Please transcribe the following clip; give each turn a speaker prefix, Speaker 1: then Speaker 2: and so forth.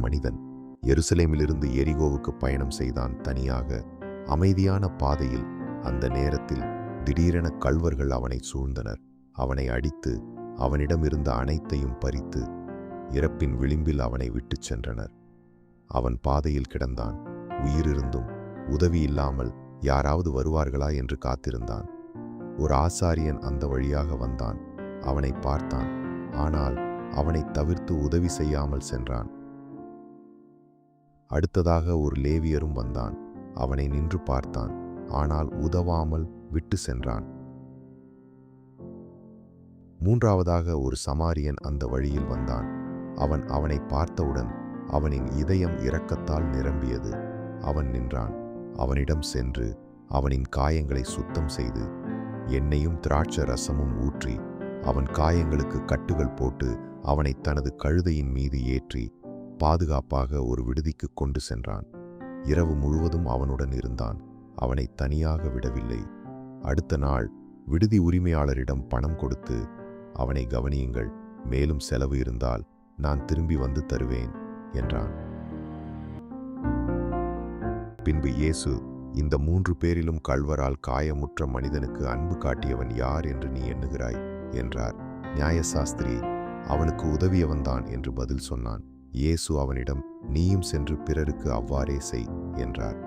Speaker 1: மனிதன் எருசலேமிலிருந்து எரிகோவுக்கு பயணம் செய்தான். தனியாக அமைதியான பாதையில் அந்த நேரத்தில் திடீரென கள்வர்கள் அவனை சூழ்ந்தனர். அவனை அடித்து அவனிடம் இருந்த அனைத்தையும் பறித்து இறப்பின் விளிம்பில் அவனை விட்டுச் சென்றனர். அவன் பாதையில் கிடந்தான். உயிரிருந்தும் உதவி இல்லாமல் யாராவது வருவார்களா என்று காத்திருந்தான். ஒரு ஆசாரியன் அந்த வழியாக வந்தான். அவனை பார்த்தான். ஆனால் அவனை தவிர்த்து உதவி செய்யாமல் சென்றான். அடுத்ததாக ஒரு லேவியரும் வந்தான். அவனை நின்று பார்த்தான். ஆனால் உதவாமல் விட்டு சென்றான். மூன்றாவதாக ஒரு சமாரியன் அந்த வழியில் வந்தான். அவன் அவனை பார்த்தவுடன் அவனின் இதயம் இரக்கத்தால் நிரம்பியது. அவன் நின்றான். அவனிடம் சென்று அவனின் காயங்களை சுத்தம் செய்து எண்ணெயும் திராட்சை ரசமும் ஊற்றி அவன் காயங்களுக்கு கட்டுகள் போட்டு அவனை தனது கழுதையின் மீது ஏற்றி பாதுகாப்பாக ஒரு விடுதிக்கு கொண்டு சென்றான். இரவு முழுவதும் அவனுடன் இருந்தான். அவனை தனியாக விடவில்லை. அடுத்த நாள் விடுதி உரிமையாளரிடம் பணம் கொடுத்து, அவனை கவனியுங்கள், மேலும் செலவு இருந்தால் நான் திரும்பி வந்து தருவேன் என்றான். பின்பு இயேசு, இந்த 3 பேரிலும் கள்வரால் காயமுற்ற மனிதனுக்கு அன்பு காட்டியவன் யார் என்று நீ எண்ணுகிறாய் என்றார். நியாயசாஸ்திரி, அவனுக்கு உதவியவன்தான் என்று பதில் சொன்னான். இயேசு அவனிடம், நீயும் சென்று பிறருக்கு அவ்வாறே செய் என்றார்.